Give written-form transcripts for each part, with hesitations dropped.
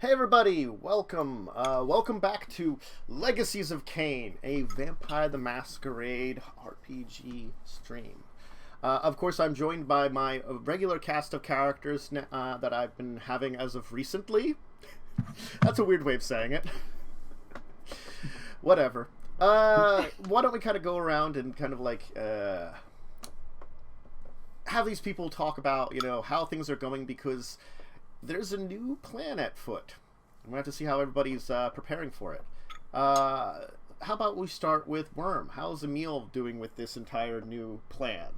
Hey everybody, welcome back to Legacies of Caine, a Vampire the Masquerade RPG stream. Of course, I'm joined by my regular cast of characters that I've been having as of recently. That's a weird way of saying it. Whatever. Why don't we kind of go around and kind of like have these people talk about, how things are going, because there's a new plan at foot. We have to see how everybody's preparing for it. How about we start with Worm? How's Emil doing with this entire new plan?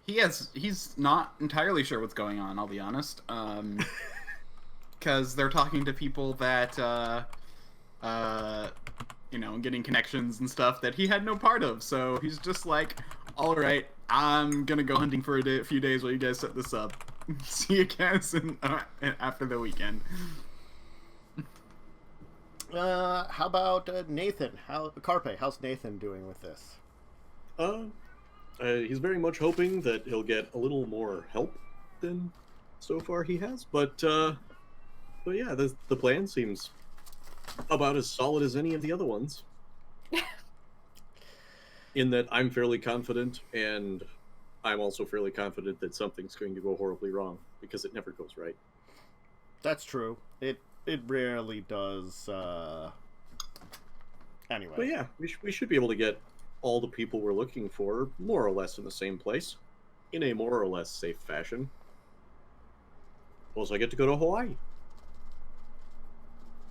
He's not entirely sure what's going on, I'll be honest. Because they're talking to people that, getting connections and stuff that he had no part of. So he's just like, all right, I'm gonna go hunting for a few days while you guys set this up. See you guys after the weekend. How about Nathan? Carpe, how's Nathan doing with this? He's very much hoping that he'll get a little more help than so far he has, but yeah, the plan seems about as solid as any of the other ones. In that I'm fairly confident, and I'm also fairly confident that something's going to go horribly wrong, because it never goes right. That's true. It rarely does. Anyway. But yeah, we should be able to get all the people we're looking for more or less in the same place, in a more or less safe fashion. Plus, I get to go to Hawaii.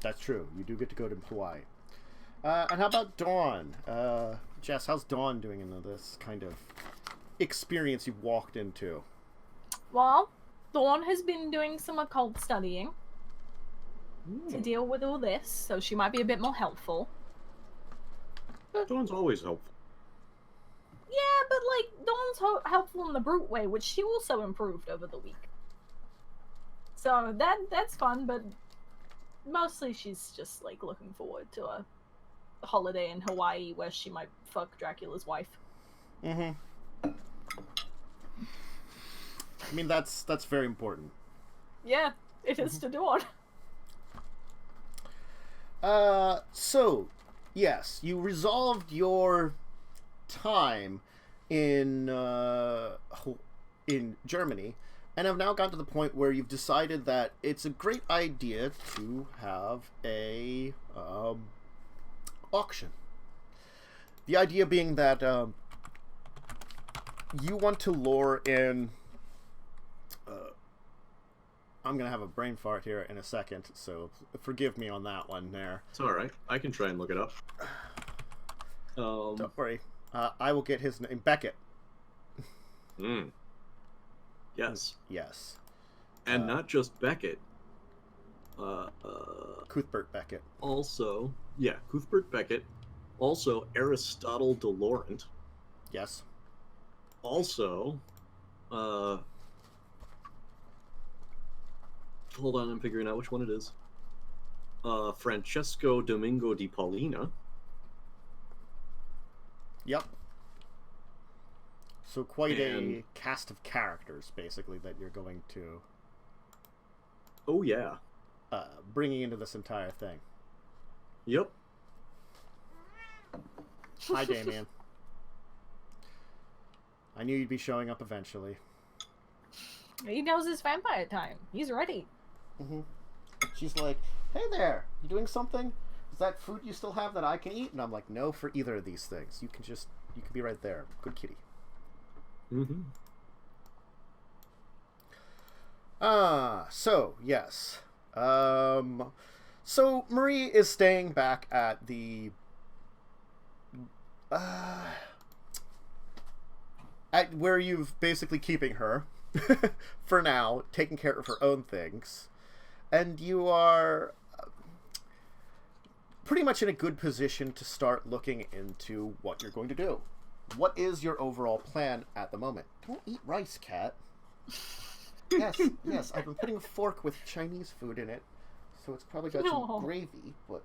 That's true. You do get to go to Hawaii. And how about Dawn? Jess, how's Dawn doing in this kind of experience you walked into? Well, Dawn has been doing some occult studying to deal with all this, so she might be a bit more helpful. Dawn's always helpful. Yeah, but Dawn's helpful in the brute way, which she also improved over the week. So that's fun, but mostly she's just looking forward to a holiday in Hawaii where she might fuck Dracula's wife. Mm-hmm. I mean, that's very important. Yeah, it is to Dawn. So, yes, you resolved your time in Germany, and have now gotten to the point where you've decided that it's a great idea to have a auction. The idea being that you want to lure in. I'm gonna have a brain fart here in a second, so forgive me on that one there. It's all right. I can try and look it up. Don't worry. I will get his name. Beckett. Yes. Yes. And not just Beckett. Cuthbert Beckett. Also, yeah, Cuthbert Beckett. Also, Aristotle de Laurent. Yes. Also, hold on, I'm figuring out which one it is. Francesco Domingo di Paulina. Yep. So quite a cast of characters, basically, that you're going to... Oh, yeah. Bringing into this entire thing. Yep. Hi, Damien. I knew you'd be showing up eventually. He knows his vampire time. He's ready. Mm-hmm. She's like, hey there, you doing something? Is that food you still have that I can eat? And I'm like, no for either of these things. You can be right there. Good kitty. Mm-hmm. So, yes. So Marie is staying back at the... at where you've basically keeping her, for now, taking care of her own things. And you are pretty much in a good position to start looking into what you're going to do. What is your overall plan at the moment? Don't eat rice, cat. Yes, I've been putting a fork with Chinese food in it, so it's probably got some gravy, but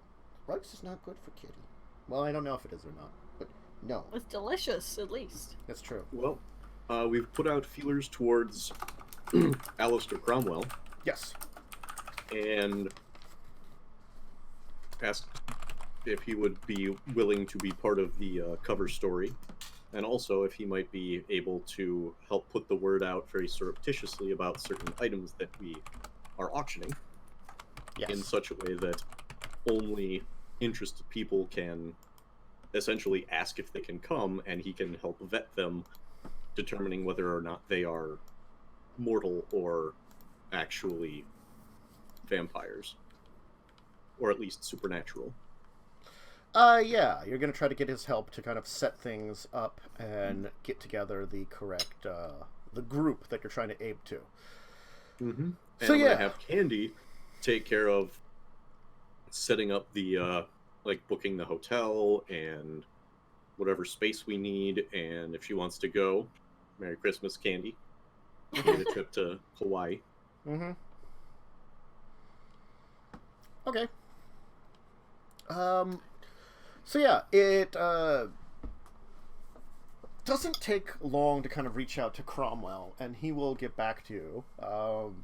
rice is not good for kitty. Well, I don't know if it is or not, but no. It's delicious, at least. That's true. Well, we've put out feelers towards Alistair Cromwell Yes. and asked if he would be willing to be part of the cover story, and also if he might be able to help put the word out very surreptitiously about certain items that we are auctioning Yes. in such a way that only interested people can essentially ask if they can come, and he can help vet them, determining whether or not they are mortal or actually vampires, or at least supernatural. Yeah, you're gonna try to get his help to kind of set things up and get together the correct, the group that you're trying to aim to. Mm-hmm. And So I'm yeah. gonna have Candy take care of setting up the like booking the hotel and whatever space we need, and if she wants to go, Merry Christmas, Candy. Get a trip to Hawaii. Mm-hmm. Okay. So yeah, it doesn't take long to kind of reach out to Cromwell, and he will get back to you,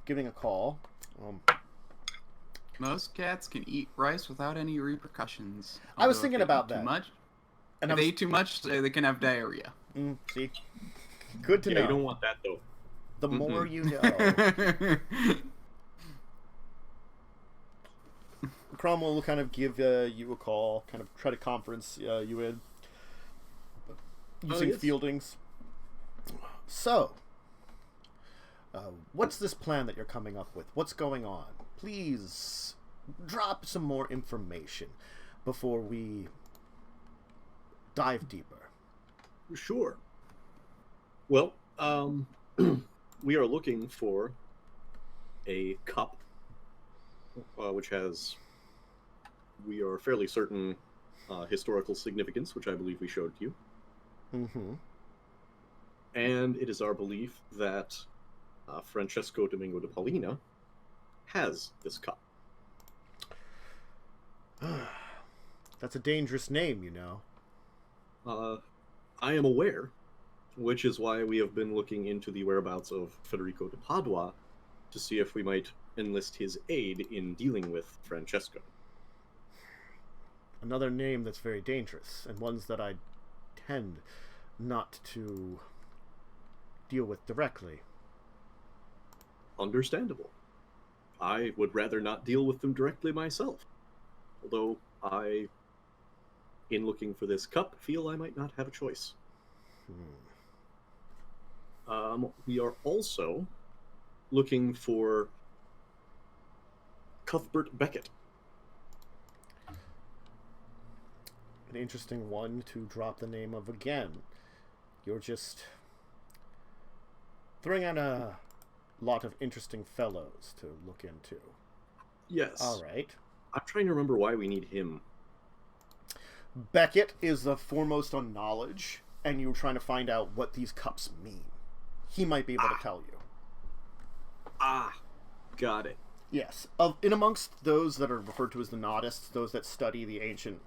giving a call. Most cats can eat rice without any repercussions. I was Although if thinking they about eat that. Too much. And If they eat too much, they can have diarrhea. see, good to Yeah, know. you don't want that though. The more you know. Cromwell will kind of give you a call, kind of try to conference you in using yes. Fieldings. So, what's this plan that you're coming up with? What's going on? Please drop some more information before we dive deeper. Sure. Well, we are looking for a cup, which has, we are fairly certain, historical significance, which I believe we showed you. Mm-hmm. And it is our belief that Francesco Domingo de Paulina has this cup. That's a dangerous name, you know. I am aware, which is why we have been looking into the whereabouts of Federico de Padua to see if we might enlist his aid in dealing with Francesco. Another name that's very dangerous, and ones that I tend not to deal with directly. Understandable. I would rather not deal with them directly myself. Although I, in looking for this cup, feel I might not have a choice. We are also looking for Cuthbert Beckett. An interesting one to drop the name of again. You're just throwing out a lot of interesting fellows to look into. Yes. All right. I'm trying to remember why we need him. Beckett is the foremost on knowledge, and you're trying to find out what these cups mean. He might be able to tell you. Got it. Yes. In amongst those that are referred to as the Naudists, those that study the ancient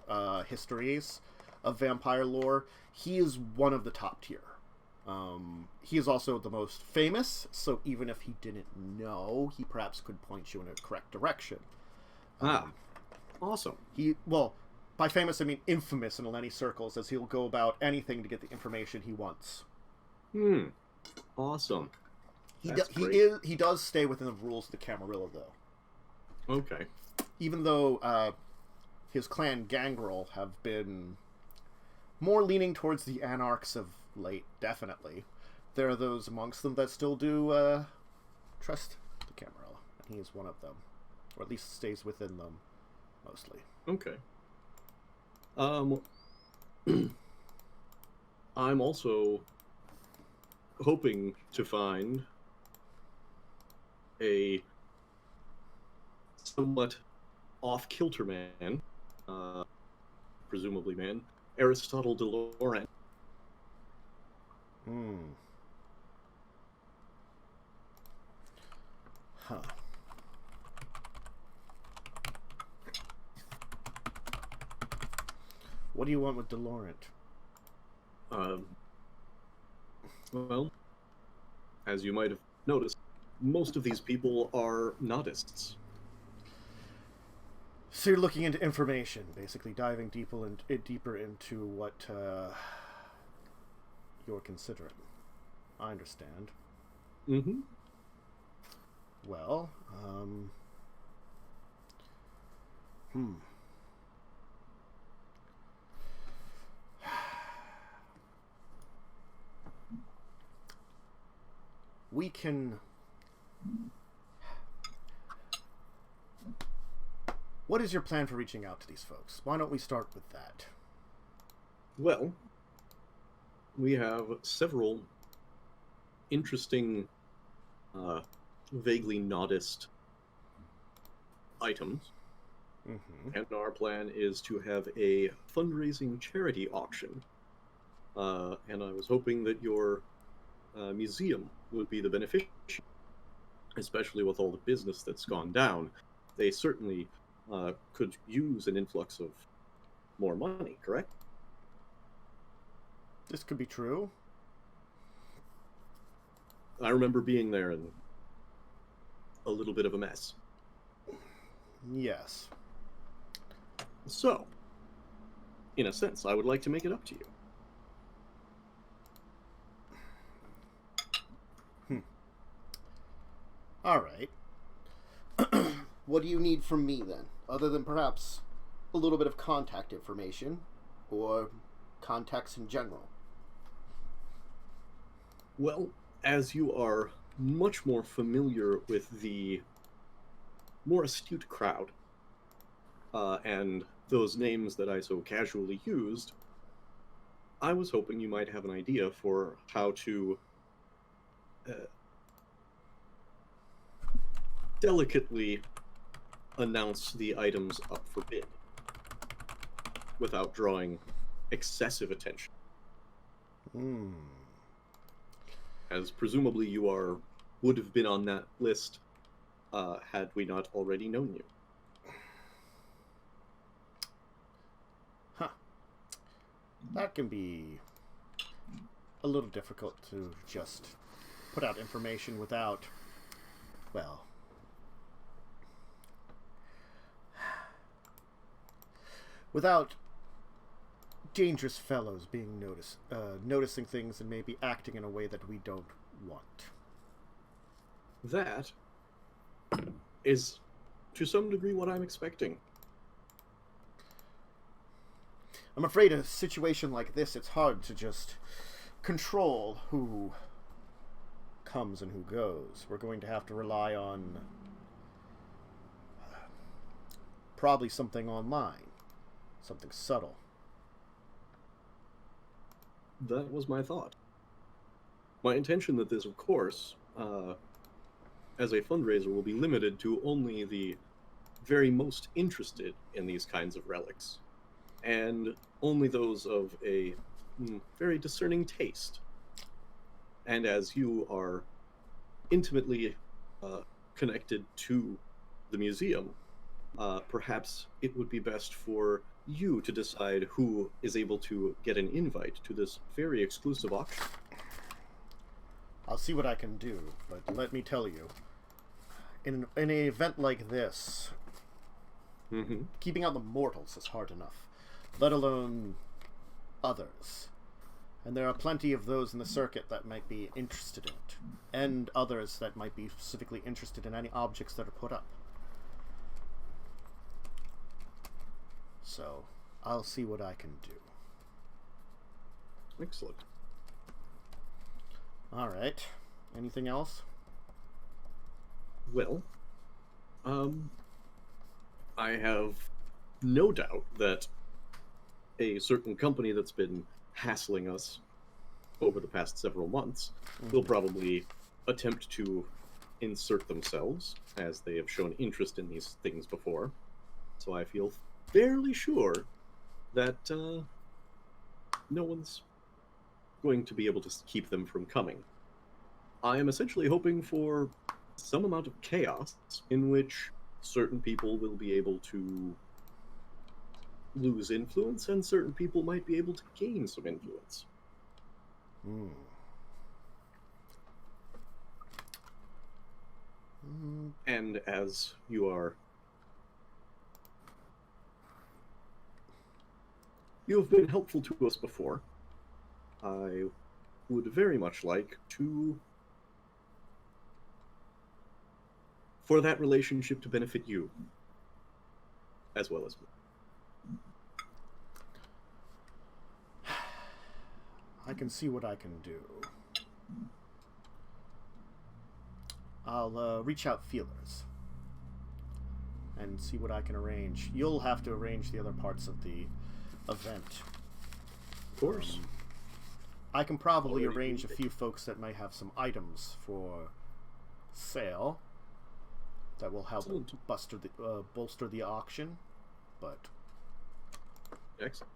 histories of vampire lore, he is one of the top tier. He is also the most famous, so even if he didn't know, he perhaps could point you in a correct direction. Awesome. By famous I mean infamous in Lenny circles, as he'll go about anything to get the information he wants. Awesome. He does stay within the rules of the Camarilla, though. Okay. Even though his clan Gangrel have been more leaning towards the Anarchs of late, definitely. There are those amongst them that still do trust the Camarilla, and he is one of them. Or at least stays within them, mostly. Okay. I'm also hoping to find a somewhat off-kilter man, presumably man, Aristotle de Laurent. Huh. What do you want with DeLaurent? Well, as you might have noticed, most of these people are nodists. So you're looking into information, basically diving deeper into what you're considering. I understand. Mm-hmm. Well, we can... What is your plan for reaching out to these folks? Why don't we start with that? Well, we have several interesting, vaguely nodist items. Mm-hmm. And our plan is to have a fundraising charity auction. And I was hoping that your museum would be the beneficiary, especially with all the business that's gone down. They certainly could use an influx of more money, correct? This could be true. I remember being there and a little bit of a mess. Yes. So, in a sense, I would like to make it up to you. All right. What do you need from me then, other than perhaps a little bit of contact information or contacts in general? Well, as you are much more familiar with the more astute crowd, and those names that I so casually used, I was hoping you might have an idea for how to delicately announce the items up for bid without drawing excessive attention. As presumably you would have been on that list had we not already known you. Huh. That can be a little difficult to just put out information without, well, without dangerous fellows being noticing things and maybe acting in a way that we don't want. That is, to some degree, what I'm expecting. I'm afraid in a situation like this, it's hard to just control who comes and who goes. We're going to have to rely on probably something online, something subtle. That was my thought. My intention that this, of course, as a fundraiser, will be limited to only the very most interested in these kinds of relics, and only those of a very discerning taste. And as you are intimately connected to the museum, perhaps it would be best for you to decide who is able to get an invite to this very exclusive auction. I'll see what I can do, but let me tell you, in an event like this, keeping out the mortals is hard enough, let alone others. And there are plenty of those in the circuit that might be interested in it, and others that might be specifically interested in any objects that are put up. So, I'll see what I can do. Excellent. Alright. Anything else? Well, I have no doubt that a certain company that's been hassling us over the past several months will probably attempt to insert themselves, as they have shown interest in these things before. So I feel fairly sure that no one's going to be able to keep them from coming. I am essentially hoping for some amount of chaos in which certain people will be able to lose influence and certain people might be able to gain some influence. And as you have been helpful to us before, I would very much like for that relationship to benefit you, as well as me. I can see what I can do. I'll reach out feelers and see what I can arrange. You'll have to arrange the other parts of the event. Of course. I can probably arrange a few folks that might have some items for sale that will help bolster the auction, but... Excellent.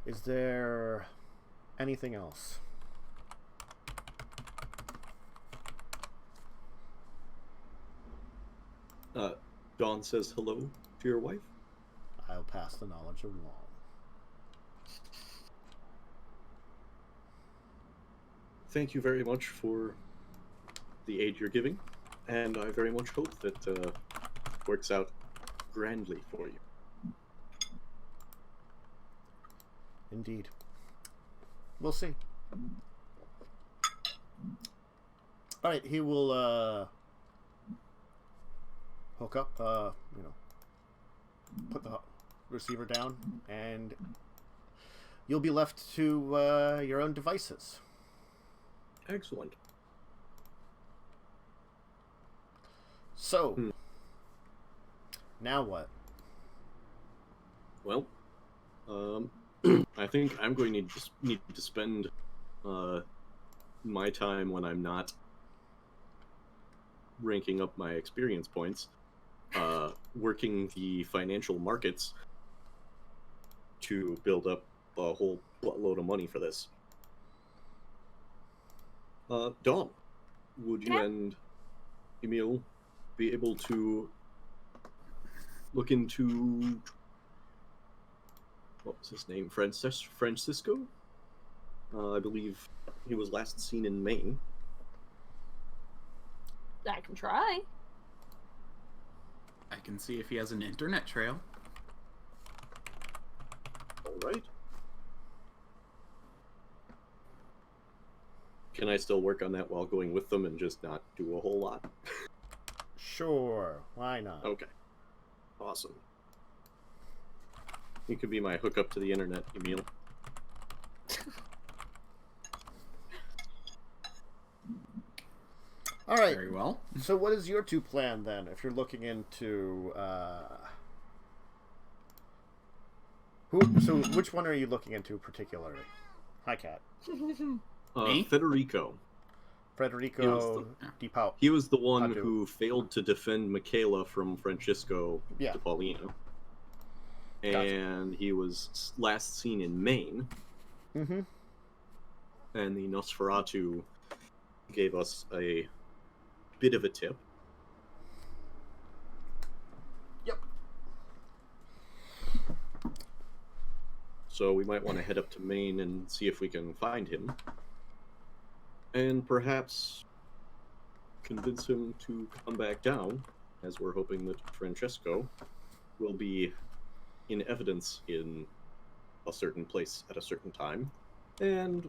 Is there anything else? Dawn says hello to your wife. I'll pass the knowledge along. Thank you very much for the aid you're giving, and I very much hope that works out grandly for you. Indeed. We'll see. Alright, he will, hook up, put the receiver down, and you'll be left to, your own devices. Excellent. So, now what? Well, I think I'm going to need to spend my time when I'm not ranking up my experience points, working the financial markets to build up a whole load of money for this. Dawn, would you and Emil be able to look into, what was his name? Francisco? I believe he was last seen in Maine. I can try. I can see if he has an internet trail. All right. Can I still work on that while going with them and just not do a whole lot? Sure, why not? Okay. Awesome. You could be my hookup to the internet, Emil. All right. Very well. So what is your two plan then, if you're looking into, so which one are you looking into particularly? Hi, Cat. Me? Federico. Federico Di Pau. He was the one Padu. who failed to defend Michaela from Francisco to Paulina. And he was last seen in Maine. Mm-hmm. And the Nosferatu gave us a bit of a tip. Yep. So we might want to head up to Maine and see if we can find him. And perhaps convince him to come back down, as we're hoping that Francesco will be in evidence in a certain place at a certain time. And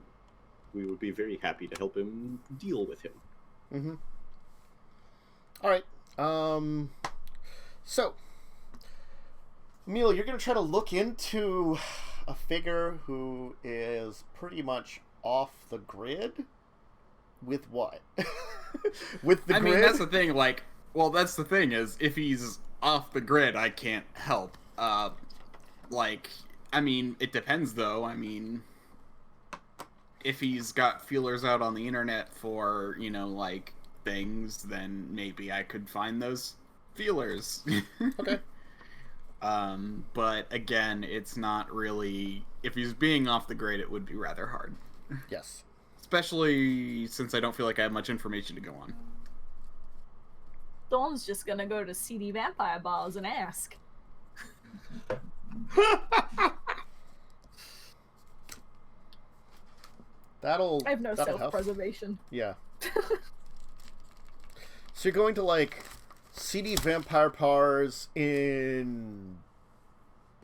we would be very happy to help him deal with him. Mm-hmm. All right. So, Emil, you're going to try to look into a figure who is pretty much off the grid? With what? With the grid? I mean, that's the thing, like, well, that's the thing, is if he's off the grid, I can't help. Like, I mean, it depends, though. I mean, if he's got feelers out on the internet for, you know, like, things, then maybe I could find those feelers. Okay. But again, it's not really, if he's being off the grid, it would be rather hard. Yes. Especially since I don't feel like I have much information to go on. Dawn's just gonna go to seedy vampire bars and ask. That'll I have no that'll help. self-preservation. Yeah. So you're going to, like, seedy vampire bars in...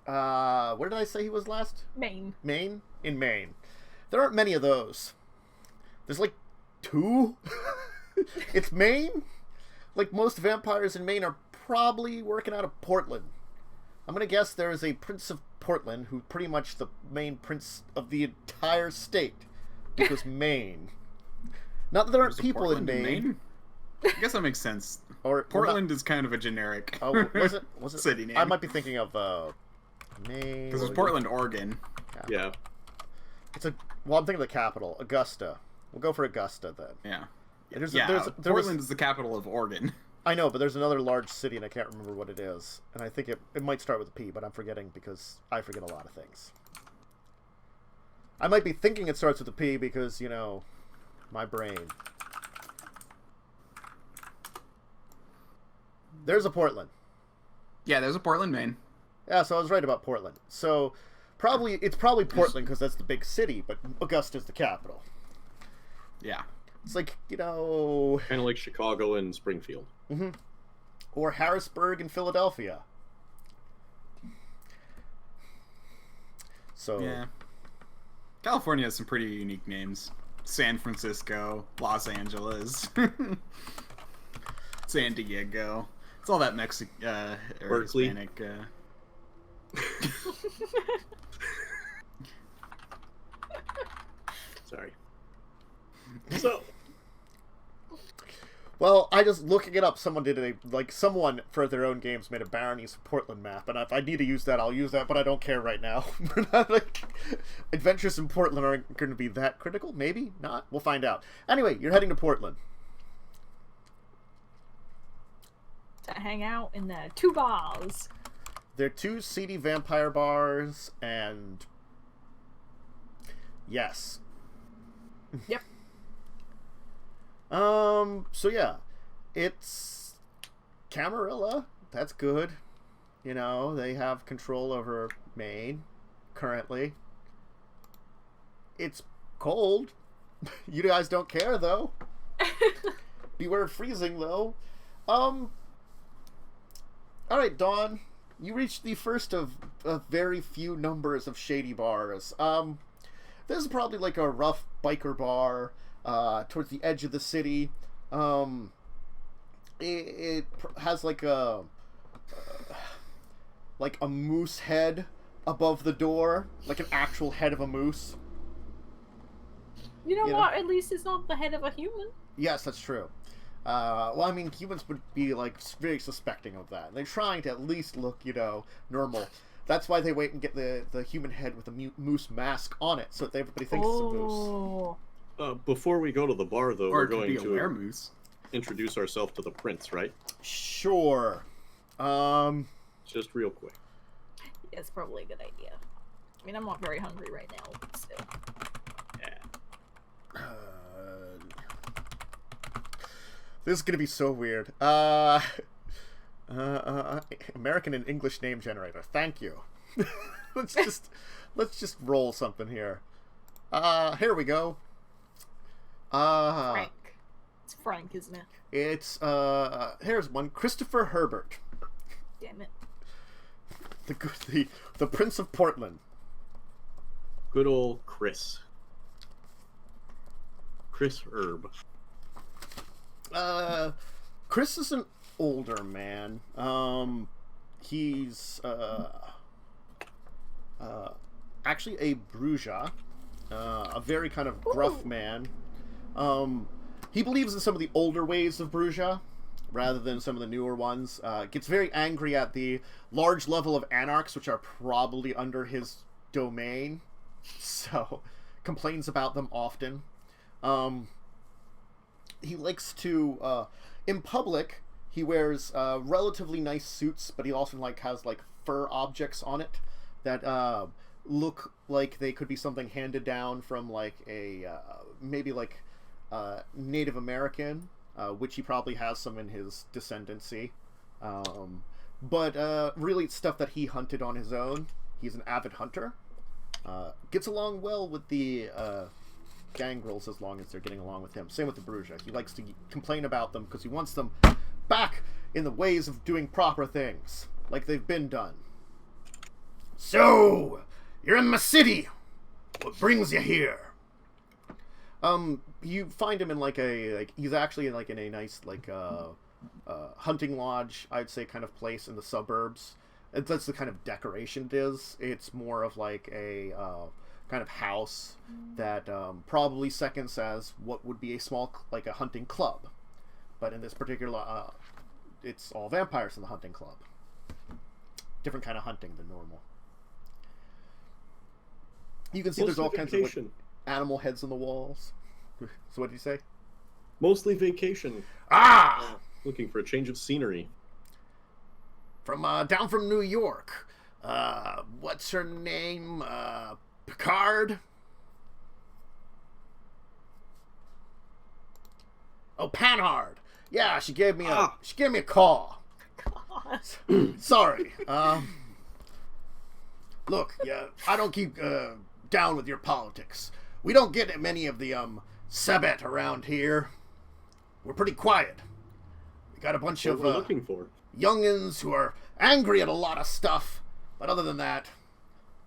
where did I say he was last? Maine. Maine? In Maine. There aren't many of those. There's, like, 2? It's Maine? Like, most vampires in Maine are probably working out of Portland. I'm gonna guess there is a Prince of Portland who's pretty much the main prince of the entire state. Because Maine. Not that there aren't people in Maine. I guess that makes sense. Or Portland is kind of a generic was it city name. I might be thinking of Maine. Because there's Portland, Oregon. Yeah. Well, I'm thinking of the capital, Augusta. We'll go for Augusta then. Yeah. There's Portland is the capital of Oregon. I know, but there's another large city, and I can't remember what it is. And I think it might start with a P, but I'm forgetting because I forget a lot of things. I might be thinking it starts with a P because, you know, my brain. There's a Portland. Yeah, there's a Portland, Maine. Yeah, so I was right about Portland. So it's probably Portland because that's the big city, but Augusta's the capital. Yeah. It's like, you know... Kind of like Chicago and Springfield. Mm-hmm. Or Harrisburg and Philadelphia. So... Yeah. California has some pretty unique names. San Francisco, Los Angeles, San Diego. It's all that Mexican, Berkeley. Hispanic. Sorry. So... Well, I just looking it up. Someone for their own games made a Baronies Portland map, and if I need to use that, I'll use that. But I don't care right now. Adventures in Portland aren't going to be that critical. Maybe not. We'll find out. Anyway, you're heading to Portland To hang out in the 2 bars. There are 2 seedy vampire bars, and yes. Yep. So yeah, it's Camarilla. That's good. You know, they have control over Maine currently. It's cold. You guys don't care though. Beware of freezing though. All right, Dawn. You reached the first of a very few numbers of shady bars. This is probably like a rough biker bar. Towards the edge of the city. It has like a moose head above the door, like an actual head of a moose. You know what? At least it's not the head of a human. Yes, that's true. Well, I mean, humans would be like very suspecting of that. They're trying to at least look, you know, normal. That's why they wait and get the human head with a moose mask on it, so that everybody thinks it's a moose. Before we go to the bar, though, Or we're it could going be a to weremoose. introduce ourselves to the prince, right? Sure. Just real quick. Yeah, it's probably a good idea. I mean, I'm not very hungry right now, but still. Yeah. This is gonna be so weird. American and English name generator. Thank you. let's just roll something here. Here we go. Frank. It's Frank, isn't it? It's here's one. Christopher Herbert. Damn it. The Prince of Portland. Good old Chris. Chris Herb. Chris is an older man. He's actually a Bruja, a very kind of gruff man. He believes in some of the older ways of Bruja rather than some of the newer ones. Gets very angry at the large level of anarchs which are probably under his domain, so complains about them often. He likes to, in public, he wears relatively nice suits, but he also has fur objects on it that look like they could be something handed down from maybe Native American, which he probably has some in his descendancy. But really it's stuff that he hunted on his own. He's an avid hunter. Gets along well with the gangrels as long as they're getting along with him. Same with the Bruja. He likes to complain about them because he wants them back in the ways of doing proper things, like they've been done. So, you're in my city. What brings you here? You find him in he's actually in a nice hunting lodge, I'd say, kind of place in the suburbs. That's the kind of decoration it is. It's more of like a kind of house that probably seconds as what would be a small, like a hunting club. But in this particular, it's all vampires in the hunting club. Different kind of hunting than normal. You can see Mostly there's all kinds of vacation. animal heads on the walls. So what did you say? Mostly vacation. Ah! Looking for a change of scenery. From down from New York. What's her name? Picard? Oh, Panhard. Yeah, she gave me a call. God. Sorry. Look, yeah, I don't keep down with your politics. We don't get many of the Sebet around here. We're pretty quiet. We got a bunch What of we're looking for. youngins who are angry at a lot of stuff, but other than that,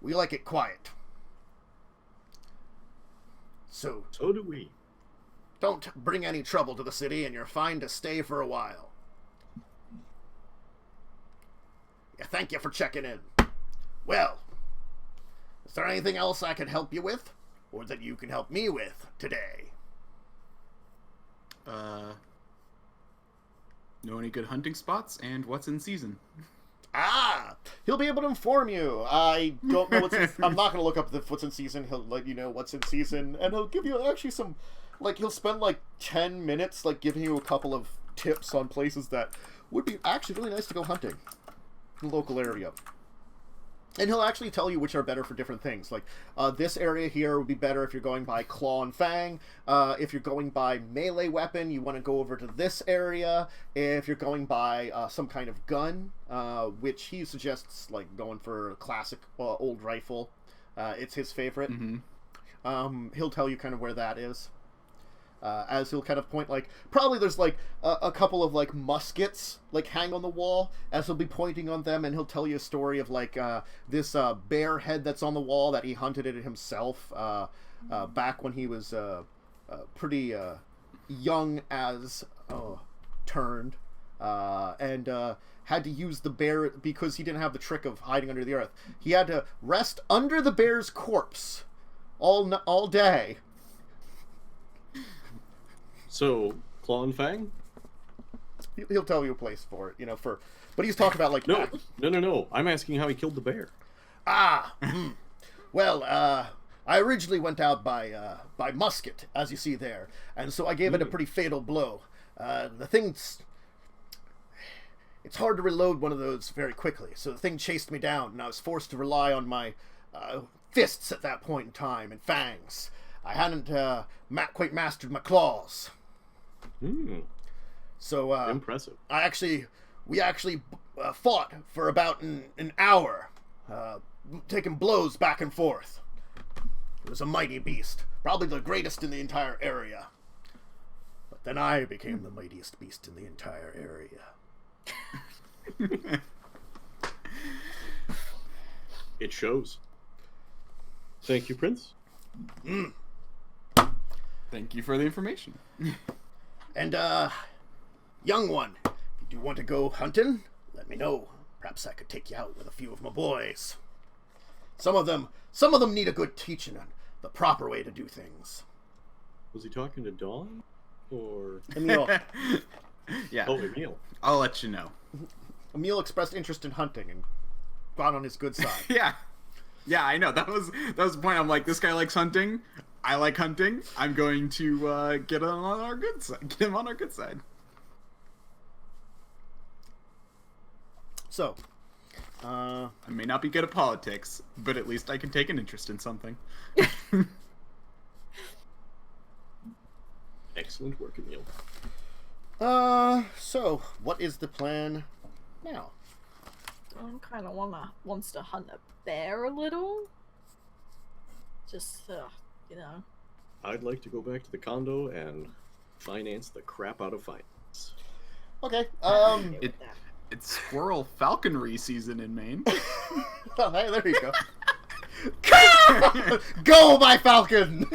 we like it quiet. So So do we. don't bring any trouble to the city, and you're fine to stay for a while. Yeah, thank you for checking in. Well, is there anything else I can help you with, or that you can help me with today? Know any good hunting spots and what's in season? Ah, he'll be able to inform you. I don't know what's in, I'm not going to look up what's in season. He'll let you know what's in season, and he'll give you actually some, he'll spend 10 minutes, giving you a couple of tips on places that would be actually really nice to go hunting in the local area. And he'll actually tell you which are better for different things. This area here would be better if you're going by claw and fang. If you're going by melee weapon, you want to go over to this area. If you're going by some kind of gun, which he suggests, going for a classic old rifle. It's his favorite. Mm-hmm. He'll tell you kind of where that is. As he'll kind of point, probably there's a couple of muskets hang on the wall, as he'll be pointing on them, and he'll tell you a story of this bear head that's on the wall that he hunted it himself back when he was pretty young as turned, and had to use the bear because he didn't have the trick of hiding under the earth. He had to rest under the bear's corpse all day. So, Claw and Fang? He'll tell you a place for it, but he's talking about No. I'm asking how he killed the bear. Well, I originally went out by musket, as you see there, and so I gave it a pretty fatal blow. The thing's... It's hard to reload one of those very quickly, so the thing chased me down, and I was forced to rely on my fists at that point in time, and fangs. I hadn't quite mastered my claws. So Impressive. We actually fought for about an hour, taking blows back and forth. It was a mighty beast, probably the greatest in the entire area. But then I became the mightiest beast in the entire area. It shows. Thank you, Prince. Thank you for the information. And, young one, if you do want to go hunting, let me know. Perhaps I could take you out with a few of my boys. Some of them need a good teaching on the proper way to do things. Was he talking to Dawn? Or... Emil. Yeah. Oh, Emil. I'll let you know. Emil expressed interest in hunting and got on his good side. Yeah. Yeah, I know. That was the point. I'm like, this guy likes hunting. I like hunting. I'm going to get him on our good side. Get him on our good side. So, I may not be good at politics, but at least I can take an interest in something. Excellent work, Emil. so what is the plan now? Dawn kind of wants to hunt a bear a little. Just, I'd like to go back to the condo and finance the crap out of finance. Okay. It's squirrel falconry season in Maine. Oh, hey, there you go. Go, my falcon!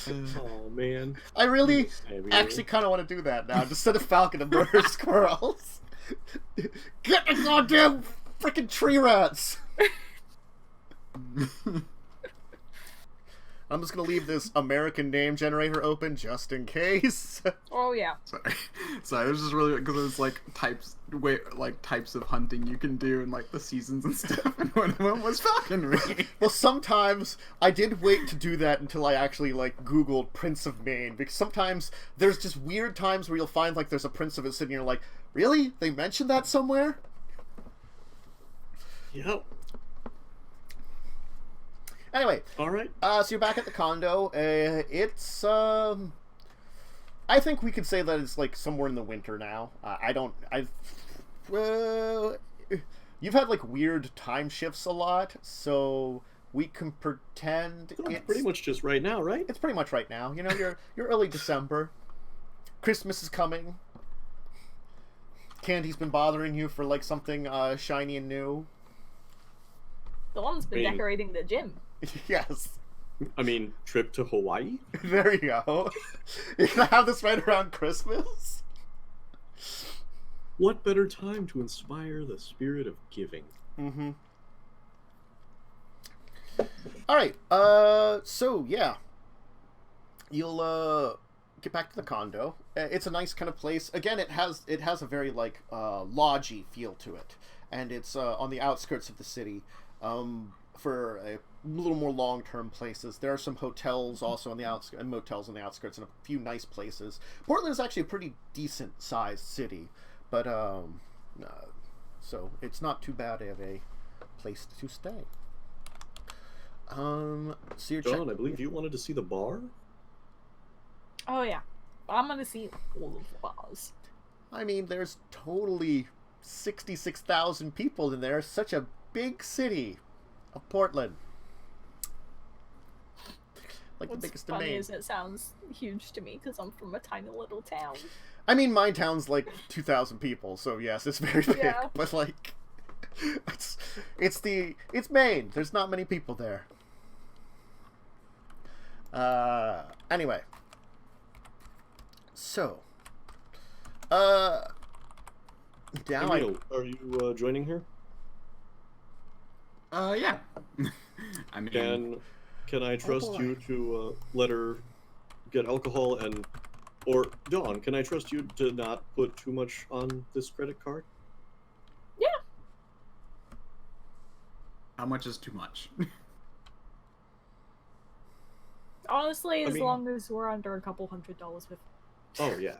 Oh man. I really Samuel. actually kind of want to do that now. Just set a falcon and murder squirrels. Get the goddamn freaking tree rats! I'm just gonna leave this American name generator open just in case. Oh yeah. Sorry, it was just really because there's like types of hunting you can do and like the seasons and stuff, and one of them was falconry. Well, sometimes I did wait to do that until I actually like Googled Prince of Maine, because sometimes there's just weird times where you'll find like there's a prince of a city and you're like, really? They mentioned that somewhere? Yep. Anyway, All right. so you're back at the condo. It's I think we could say that it's like somewhere in the winter now. You've had like weird time shifts a lot, so we can pretend It's pretty much just right now, right? It's pretty much right now. You know, you're early December. Christmas is coming. Candy's been bothering you for like something shiny and new. Dawn's been Maybe. decorating the gym. Yes. I mean, trip to Hawaii? There you go. You're gonna have this right around Christmas? What better time to inspire the spirit of giving? Mm-hmm. Alright, so yeah. You'll get back to the condo. It's a nice kind of place. Again, it has a very like lodgy feel to it. And it's on the outskirts of the city. For a little more long-term places. There are some hotels also on the outskirts, and motels on the outskirts, and a few nice places. Portland is actually a pretty decent-sized city, but so it's not too bad of a place to stay. So you're John, I believe you wanted to see the bar? Oh yeah. I'm gonna see all of the bars. I mean, there's totally 66,000 people in there. Such a big city of Portland. Like What's the biggest in funny Maine. is it sounds huge to me because I'm from a tiny little town. I mean, my town's like 2,000 people, so yes, it's very big. Yeah. But like, it's Maine. There's not many people there. Anyway, so, now Emil, are you joining her? Yeah. I mean, Can I trust boy. you to let her get alcohol or Dawn, can I trust you to not put too much on this credit card? Yeah. how much is too much? Honestly, I as mean- long as we're under a couple $100 with. Oh yeah.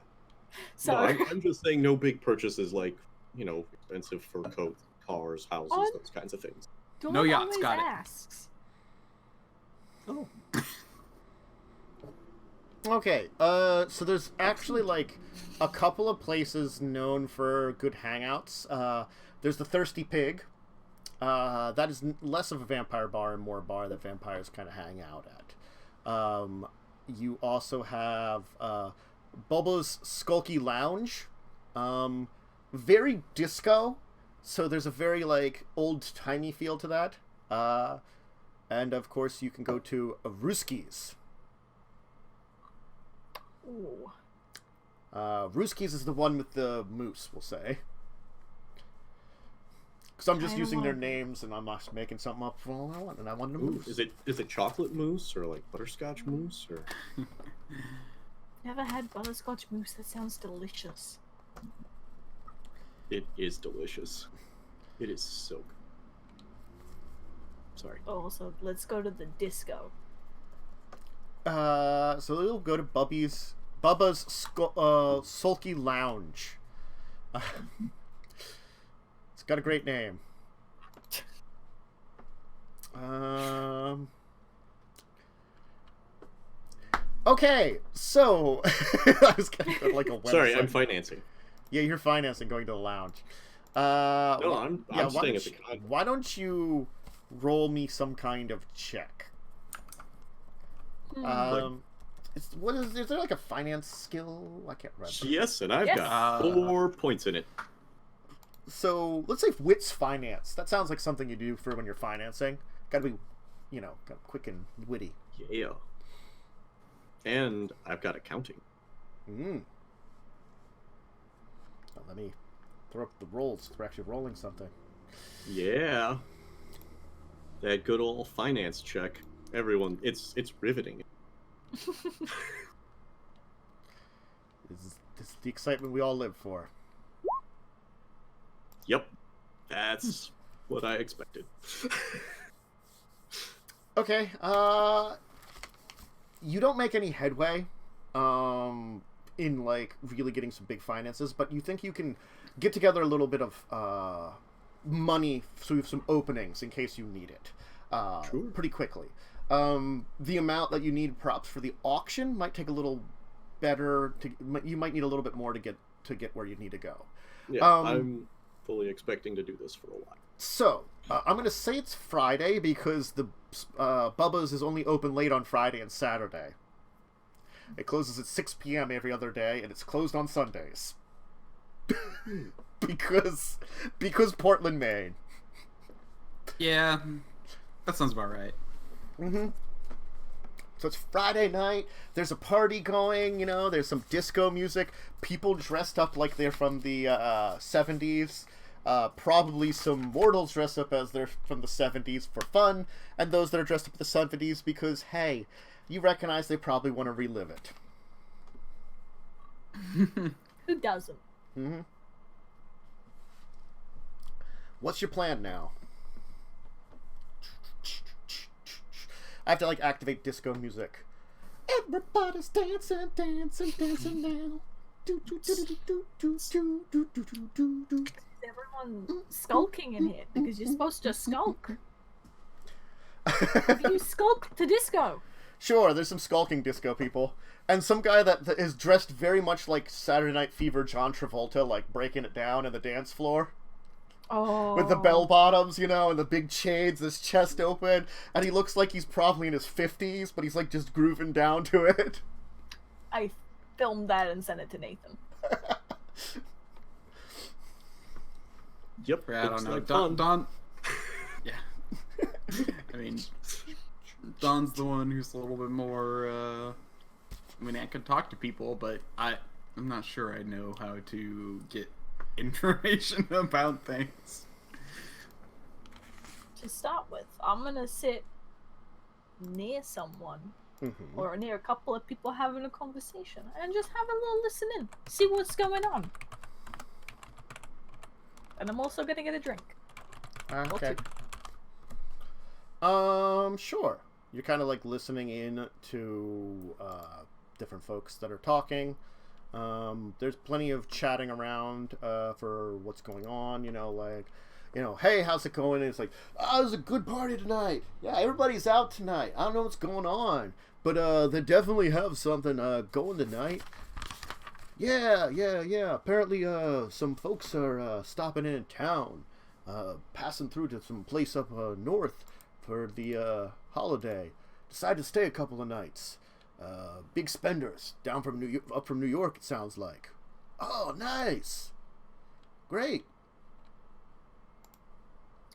So No, I'm just saying no big purchases like, expensive fur coats, cars, houses, On- those kinds of things. Dawn No yachts, always got it. asks. Oh. Okay, so there's actually like a couple of places known for good hangouts. There's the Thirsty Pig. That is less of a vampire bar and more a bar that vampires kind of hang out at. You also have Bubba's Skulky Lounge. Very disco, so there's a very like old-timey feel to that. And of course you can go to Ruski's. Ooh. Ruski's is the one with the moose, we'll say. Because I'm just Kinda using their want- names and I'm not making something up for all I want, and I want a Ooh, moose. is it chocolate mousse or like butterscotch mousse or Never had butterscotch mousse. That sounds delicious. it is delicious. It is so good. Sorry. Oh, so let's go to the disco. So we'll go to Bubba's Sulky Lounge. It's got a great name. Okay, so I was gonna go to, like a website. Sorry, I'm financing. Yeah, you're financing going to the lounge. No, I'm why staying don't at the condo. why don't you roll me some kind of check? Is there like a finance skill? I can't remember. Yes, and I've Yes. got 4 points in it. So let's say wits finance. That sounds like something you do for when you're financing. Gotta be, kind of quick and witty. Yeah. And I've got accounting. Well, let me throw up the rolls. We're actually rolling something. Yeah. That good old finance check. Everyone, it's riveting. This is the excitement we all live for. Yep. That's what I expected. Okay, you don't make any headway in like really getting some big finances, but you think you can get together a little bit of money through some openings in case you need it Sure. pretty quickly. The amount that you need props for the auction might take a little better. You might need a little bit more to get where you need to go. Yeah, I'm fully expecting to do this for a while. So, I'm going to say it's Friday because the Bubba's is only open late on Friday and Saturday. It closes at 6 p.m. every other day, and it's closed on Sundays. because Portland, Maine. Yeah, that sounds about right. Mm-hmm. So it's Friday night. There's a party going, there's some disco music. People dressed up like they're from the 70s. Probably some mortals dress up as they're from the 70s for fun. And those that are dressed up in the 70s because, hey, you recognize they probably want to relive it. Who doesn't? Mm-hmm. What's your plan now? I have to activate disco music. Everybody's dancing, dancing, dancing now. Do do do do do do do do do do do. Is everyone skulking in here? Because you're supposed to skulk. Have you skulked to disco? Sure, there's some skulking disco people. And some guy that is dressed very much like Saturday Night Fever John Travolta, breaking it down in the dance floor. Oh. With the bell bottoms, and the big chains, his chest open, and he looks like he's probably in his 50s, but he's just grooving down to it. I filmed that and sent it to Nathan. Yep, I don't looks know. like Don, fun. yeah. I mean, Don's the one who's a little bit more. I could talk to people, but I'm not sure I know how to get information about things. To start with, I'm gonna sit near someone or near a couple of people having a conversation and just have a little listen in, see what's going on. And I'm also gonna get a drink. Okay. Sure. You're kind of listening in to different folks that are talking. There's plenty of chatting around for what's going on, hey, how's it going? And it's it was a good party tonight. Yeah, everybody's out tonight. I don't know what's going on, but they definitely have something going tonight. Yeah. Apparently, some folks are stopping in town, passing through to some place up north for the holiday. Decided to stay a couple of nights. Big spenders up from New York, it sounds like. Oh, nice. Great.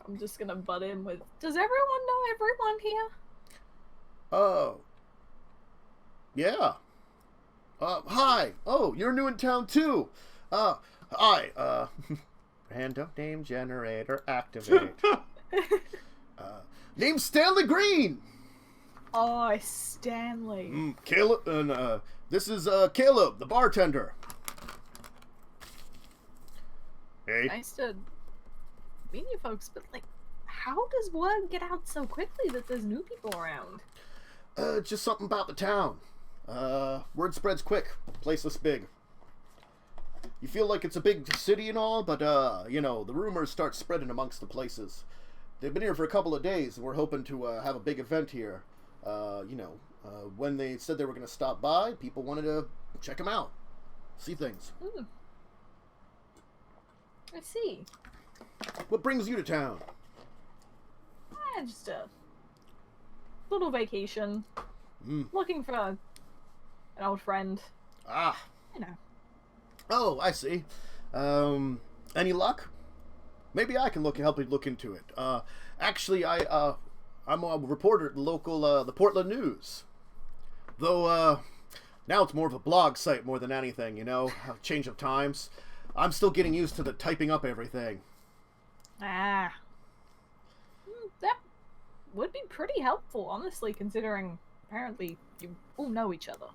I'm just gonna butt in with, does everyone know everyone here? Oh. Yeah. Hi. Oh, you're new in town too. Hi. Random name generator activate. Name's Stanley Green. Oh, Stanley. Caleb, and this is Caleb, the bartender. Hey. Nice to meet you folks, but how does word get out so quickly that there's new people around? Just something about the town. Word spreads quick. Place this big. You feel like it's a big city and all, but the rumors start spreading amongst the places. They've been here for a couple of days, and we're hoping to have a big event here. When they said they were going to stop by, people wanted to check them out, see things. I see. What brings you to town? Just a little vacation. Looking for an old friend. Ah. You know. Oh, I see. Any luck? Maybe I can help you look into it. Actually, I'm a reporter at the local, the Portland News. Though, now it's more of a blog site more than anything, you know? Change of times. I'm still getting used to the typing up everything. That would be pretty helpful, honestly, considering apparently you all know each other.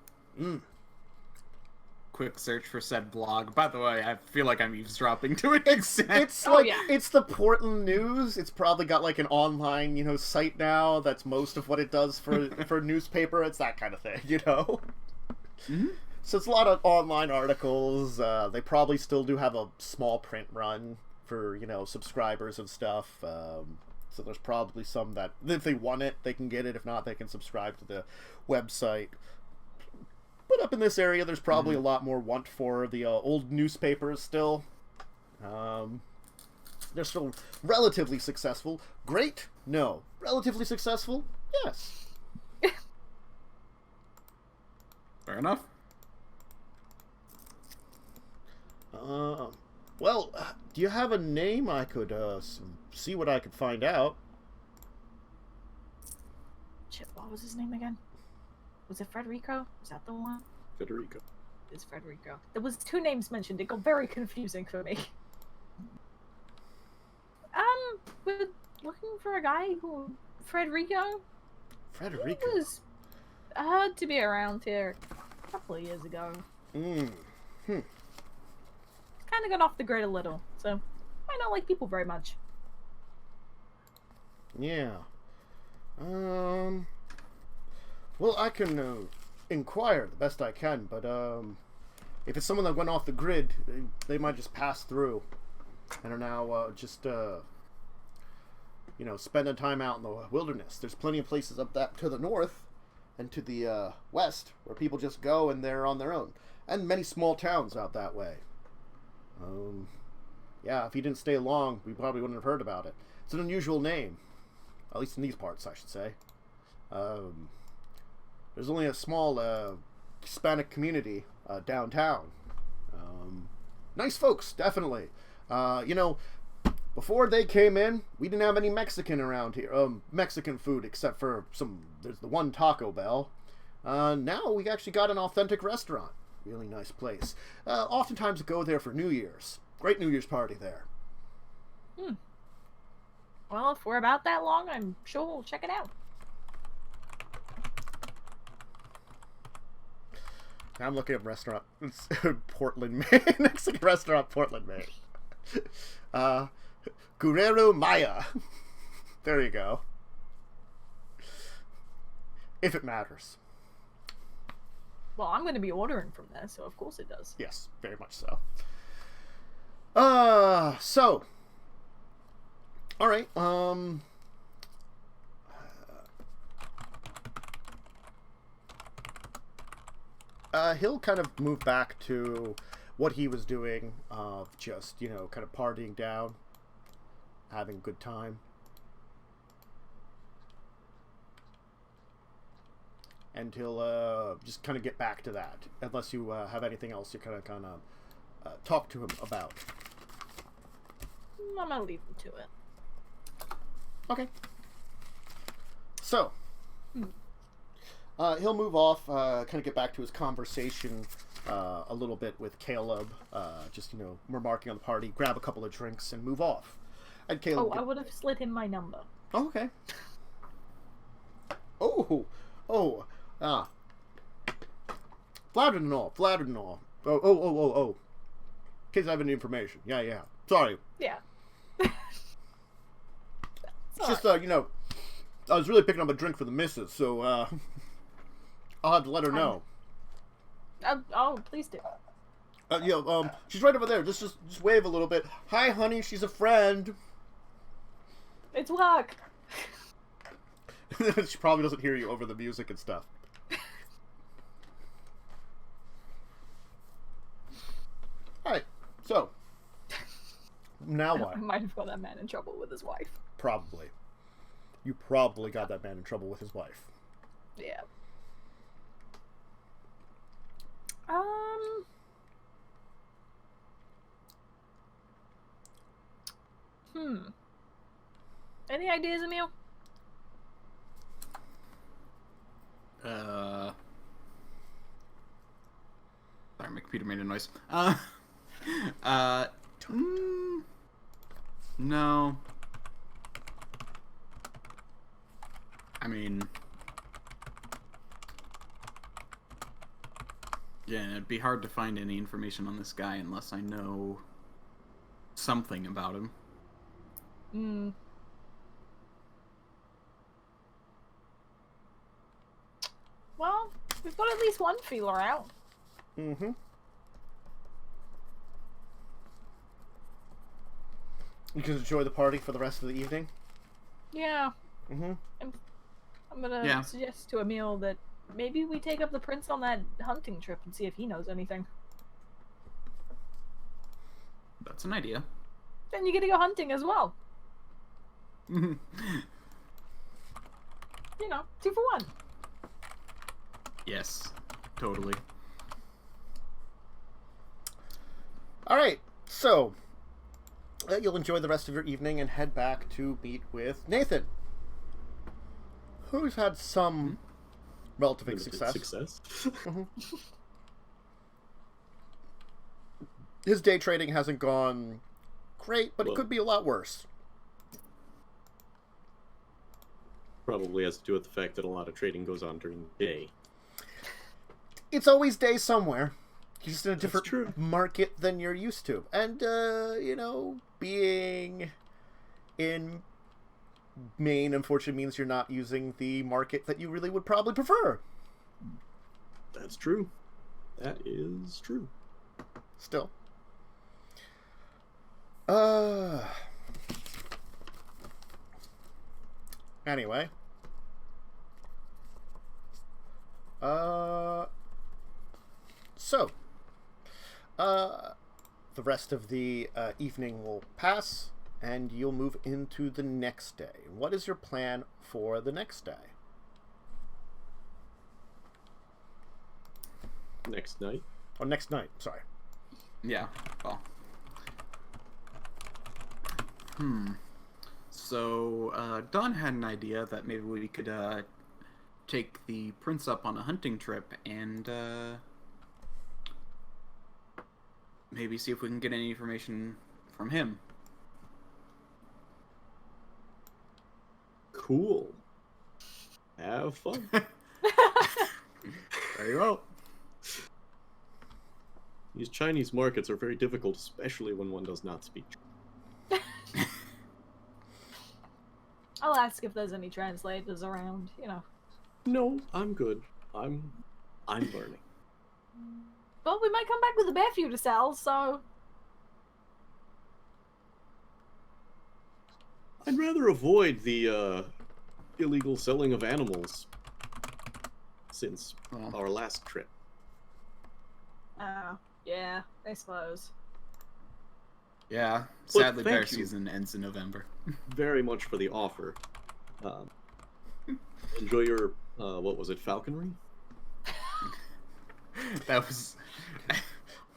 Quick search for said blog. By the way, I feel like I'm eavesdropping to an extent. It's it's the Portland News. It's probably got like an online, you know, site now. That's most of what it does for newspaper. It's that kind of thing, you know. So it's a lot of online articles. They probably still do have a small print run for, you know, subscribers and stuff. So there's probably some that if they want it, they can get it. If not, they can subscribe to the website. But up in this area, there's probably a lot more want for the old newspapers still. They're still relatively successful. Great? No. Relatively successful? Yes. Fair enough. Well, do you have a name I could see what I could find out? Shit, what was his name again? Was it Federico? Was that the one? Federico. It's Federico. There was 2 names mentioned. It got very confusing for me. We're looking for a guy who... Federico? Federico? He was to be around here a couple of years ago. Kind of got off the grid a little, so might not like people very much. Yeah. Well, I can inquire the best I can, but if it's someone that went off the grid, they might just pass through and are now just you know, spending time out in the wilderness. There's plenty of places up that to the north and to the west where people just go and they're on their own, and many small towns out that way. Yeah, if he didn't stay long, we probably wouldn't have heard about it. It's an unusual name, at least in these parts, I should say. There's only a small Hispanic community downtown. Nice folks, definitely. You know, before they came in, we didn't have any Mexican around here. Mexican food, except for there's the one Taco Bell. Now we actually got an authentic restaurant. Really nice place. Oftentimes go there for New Year's. Great New Year's party there. Well, if we're about that long, I'm sure we'll check it out. Now I'm looking at restaurant. It's Portland, Maine. Mexican restaurant, Portland, Maine. Guerrero Maya. There you go. If it matters. Well, I'm going to be ordering from there, so of course it does. Yes, very much so. So. Alright, he'll kind of move back to what he was doing, just, you know, kind of partying down, having a good time. And he'll just kind of get back to that, unless you have anything else you kind of talk to him about. I'm gonna leave him to it. Okay. So, he'll move off, kind of get back to his conversation a little bit with Caleb, just, you know, remarking on the party, grab a couple of drinks, and move off. And Caleb... I would have slid him my number. Oh, okay. Flattered and all. Oh. In case I have any information. Yeah. Sorry. Yeah. It's just, you know, I was really picking up a drink for the missus, so, I'll have to let her know. Oh, please do. Yeah, she's right over there. Just wave a little bit. Hi, honey, she's a friend. It's work. She probably doesn't hear you over the music and stuff. Alright, so. Now what? I might have got that man in trouble with his wife. Probably. You probably got that man in trouble with his wife. Yeah. Any ideas, Emil? Sorry, my computer made a noise. No. I mean, yeah, it'd be hard to find any information on this guy unless I know something about him. Hmm. Well, we've got at least one feeler out. Mm-hmm. You can enjoy the party for the rest of the evening. Yeah. Mm-hmm. I'm gonna suggest to Emil that maybe we take up the prince on that hunting trip and see if he knows anything. That's an idea. Then you get to go hunting as well. You know, 2 for 1. Yes, totally. All right, so you'll enjoy the rest of your evening and head back to meet with Nathan, who's had some relative success. Mm-hmm. His day trading hasn't gone great, but it could be a lot worse. Probably has to do with the fact that a lot of trading goes on during the day. It's always day somewhere. You're just in a That's different true. market than you're used to. And, you know, being in Maine, unfortunately, means you're not using the market that you really would probably prefer. That's true. That is true. Still. Anyway. So, the rest of the evening will pass, and you'll move into the next day. What is your plan for the next day? Next night. Or next night, sorry. Yeah, well. So, Don had an idea that maybe we could, take the prince up on a hunting trip and, maybe see if we can get any information from him. Cool. Have fun. Very well. These Chinese markets are very difficult, especially when one does not speak. I'll ask if there's any translators around, you know. No, I'm good. I'm learning. Well, we might come back with a bear for you to sell, so... I'd rather avoid the illegal selling of animals since our last trip. Yeah, I suppose. Yeah, But sadly thank bear you season ends in November. very much for the offer. Enjoy your, what was it, falconry? That was...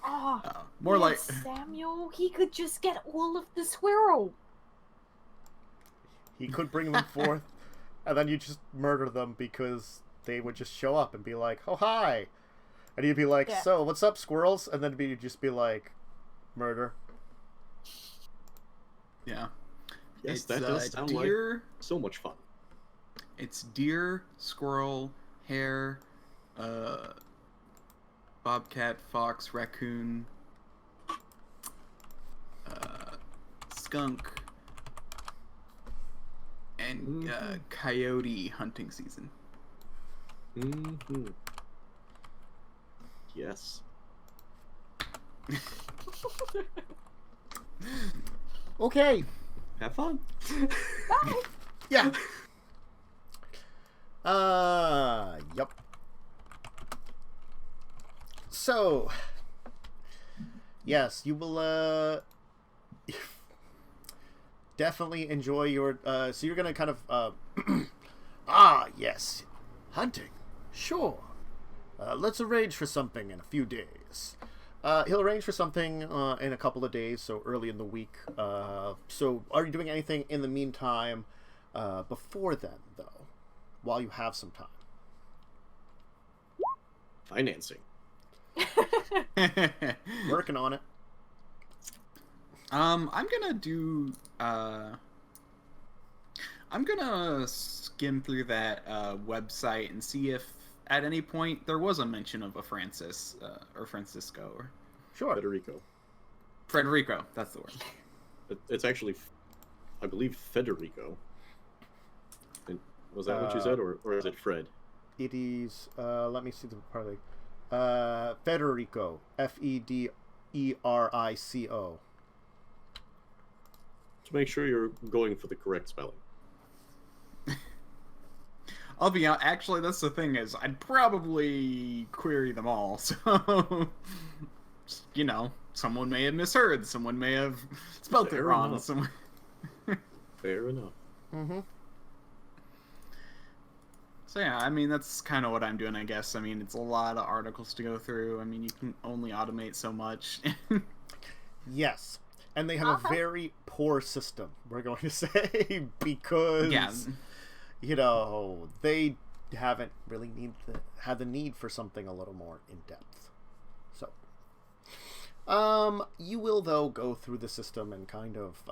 Oh, more like... Samuel, he could just get all of the squirrel. He could bring them forth, and then you just murder them because they would just show up and be like, oh, hi. And you'd be like, Yeah. so, what's up, squirrels? And then you'd just be like, murder. Yeah. Yes, It's, that does sound deer, like so much fun. It's deer, squirrel, hare, bobcat, fox, raccoon, skunk, and coyote hunting season. Mm-hmm. Yes. Okay. Have fun. Bye. Yeah. Yep. So, yes, you will, definitely enjoy your, so you're gonna kind of, yes, hunting, sure. Let's arrange for something in a few days. He'll arrange for something, in a couple of days, so early in the week. So, are you doing anything in the meantime, before then, though, while you have some time? Financing. Working on it. I'm gonna do. I'm gonna skim through that website and see if at any point there was a mention of a Francis or Francisco or Sure. Federico. That's the word. It's actually, I believe, Federico. Was that what you said, or is it Fred? It is. Let me see the parlay. Federico. Federico. To make sure you're going for the correct spelling. I'll be out. Actually, that's the thing is, I'd probably query them all. So, you know, someone may have misheard. Someone may have spelled it Fair wrong. enough. Someone... Fair enough. Mm-hmm. So yeah, I mean, that's kind of what I'm doing, I guess. I mean, it's a lot of articles to go through. I mean, you can only automate so much. Yes. And they have a very poor system, we're going to say, because, Yeah. you know, they haven't really had the need for something a little more in-depth. So, you will, though, go through the system and kind of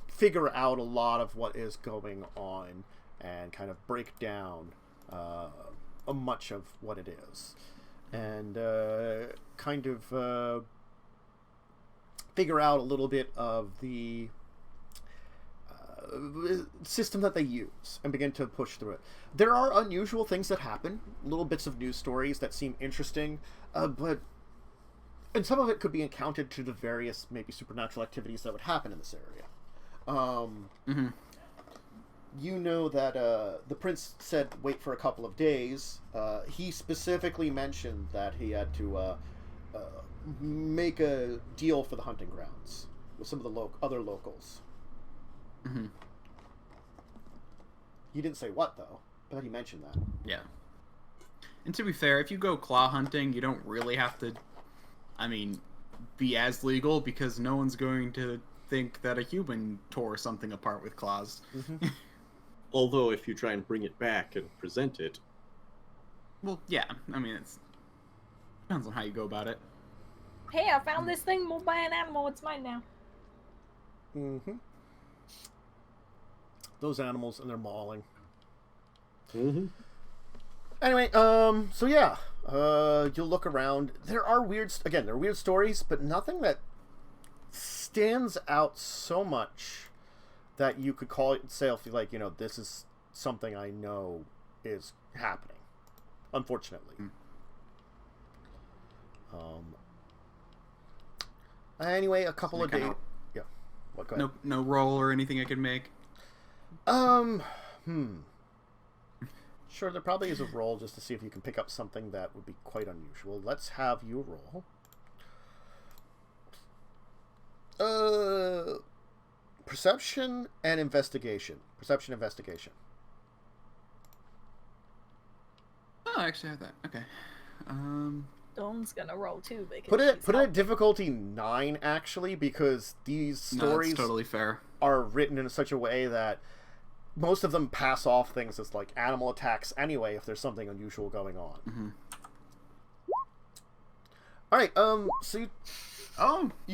figure out a lot of what is going on and kind of break down much of what it is. And kind of figure out a little bit of the system that they use and begin to push through it. There are unusual things that happen, little bits of news stories that seem interesting, and some of it could be accounted to the various maybe supernatural activities that would happen in this area. You know that the prince said wait for a couple of days. He specifically mentioned that he had to make a deal for the hunting grounds with some of the other locals. He didn't say what, though, but he mentioned that. Yeah. And to be fair, if you go claw hunting, you don't really have to, I mean, be as legal, because no one's going to think that a human tore something apart with claws. Although, if you try and bring it back and present it... Well, yeah. I mean, it depends on how you go about it. Hey, I found this thing moved by an animal. It's mine now. Those animals and their mauling. Mm-hmm. Anyway, so yeah, you'll look around. There are weird stories, but nothing that stands out so much that you could call it, say, like, you know, this is something I know is happening, unfortunately. Anyway, a couple of days. Yeah. What? Go ahead. No roll or anything I could make. Sure, there probably is a roll just to see if you can pick up something that would be quite unusual. Let's have you roll. Perception and investigation. Perception, investigation. Oh, I actually have that. Okay. Dawn's gonna roll too because Put it she's at difficulty 9, actually, because these stories that's totally fair. are written in such a way that most of them pass off things as like animal attacks anyway if there's something unusual going on. All right, so you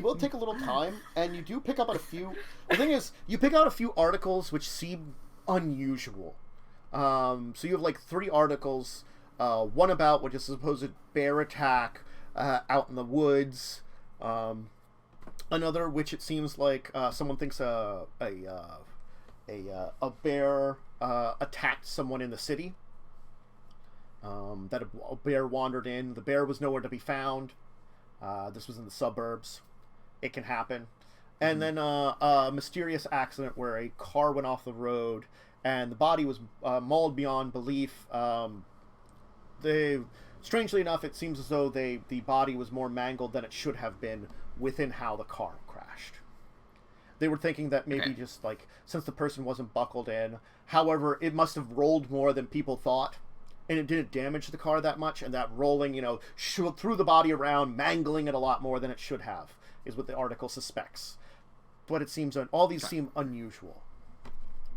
will take a little time, and you do pick up on a few. The thing is, you pick out a few articles which seem unusual. So you have like 3 articles. One about what is a supposed bear attack out in the woods. Another which it seems like someone thinks a bear attacked someone in the city. That a bear wandered in. The bear was nowhere to be found. This was in the suburbs. It can happen. And then a mysterious accident where a car went off the road and the body was mauled beyond belief. Strangely enough, it seems as though the body was more mangled than it should have been within how the car crashed. They were thinking that maybe just like, since the person wasn't buckled in, however, it must have rolled more than people thought, and it didn't damage the car that much, and that rolling, you know, threw the body around, mangling it a lot more than it should have, is what the article suspects. But it seems, all these seem unusual.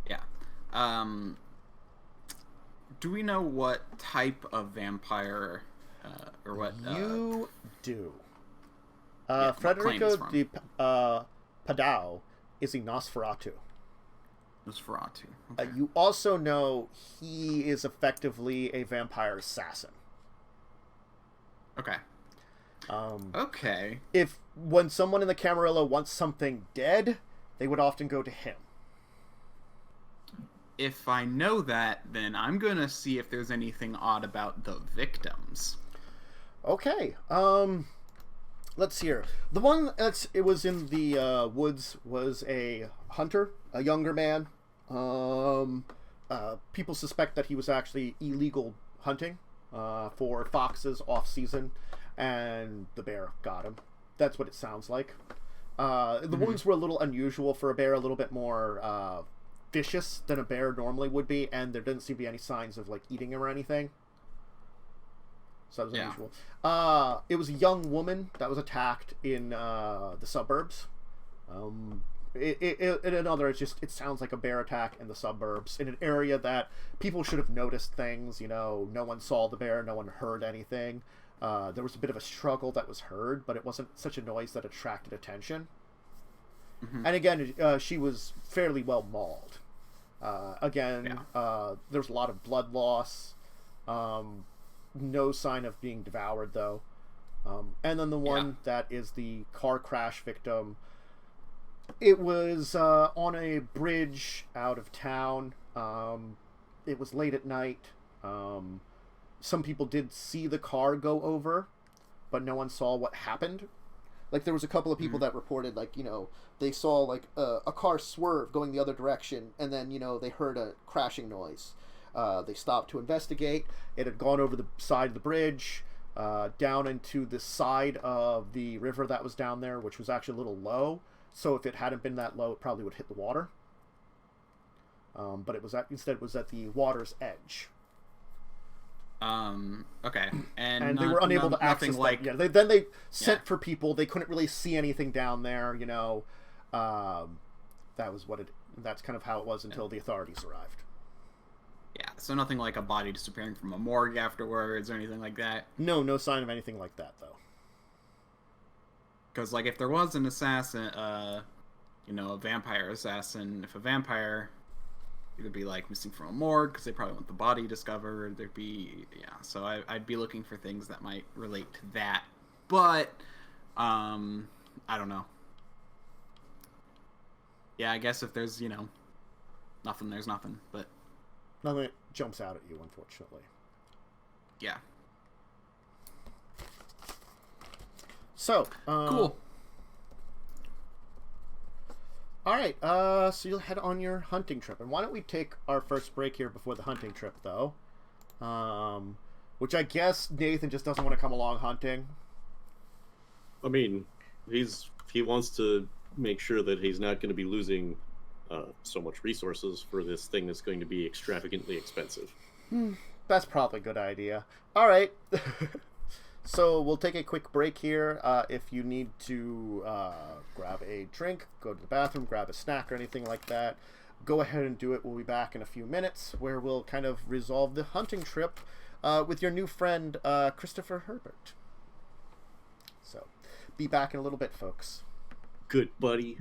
Yeah. Do we know what type of vampire, or what? You do. what claim it's Frederico from? de Padao is a Nosferatu. Nosferatu. Okay. You also know he is effectively a vampire assassin. Okay. Okay. If when someone in the Camarilla wants something dead, they would often go to him. If I know that, then I'm gonna see if there's anything odd about the victims. Okay. Let's see here. The one it was in the woods was a hunter, a younger man. People suspect that he was actually illegal hunting for foxes off season, and the bear got him. That's what it sounds like. The wounds were a little unusual for a bear, a little bit more vicious than a bear normally would be, and there didn't seem to be any signs of like eating him or anything. So that was unusual. It was a young woman that was attacked in the suburbs. It sounds like a bear attack in the suburbs in an area that people should have noticed things. You know, no one saw the bear, no one heard anything. There was a bit of a struggle that was heard, but it wasn't such a noise that attracted attention. And again, she was fairly well mauled. There was a lot of blood loss. No sign of being devoured, though. And then the one that is the car crash victim, it was on a bridge out of town. It was late at night. Some people did see the car go over, but no one saw what happened. Like, there was a couple of people that reported, like, you know, they saw, like, a car swerve going the other direction, and then, you know, they heard a crashing noise. They stopped to investigate. It had gone over the side of the bridge, down into the side of the river that was down there, which was actually a little low. So if it hadn't been that low, it probably would hit the water. But it was instead at the water's edge. Okay. And they were unable to access like that. Yeah, then they sent for people. They couldn't really see anything down there, you know. That's kind of how it was until the authorities arrived. Yeah, so nothing like a body disappearing from a morgue afterwards or anything like that. No sign of anything like that, though. Because, like, if there was an assassin, a vampire assassin, if a vampire, it would be, like, missing from a morgue, because they probably want the body discovered, there'd be, so I'd be looking for things that might relate to that. But, I don't know. Yeah, I guess if there's, nothing, there's nothing, but... Nothing jumps out at you, unfortunately. Yeah. So, cool. All right, so you'll head on your hunting trip. And why don't we take our first break here before the hunting trip, though? Which I guess Nathan just doesn't want to come along hunting. I mean, he wants to make sure that he's not going to be losing so much resources for this thing that's going to be extravagantly expensive. That's probably a good idea. All right. So we'll take a quick break here. If you need to grab a drink, go to the bathroom, grab a snack or anything like that, go ahead and do it. We'll be back in a few minutes where we'll kind of resolve the hunting trip with your new friend, Christopher Herbert. So be back in a little bit, folks. Good buddy.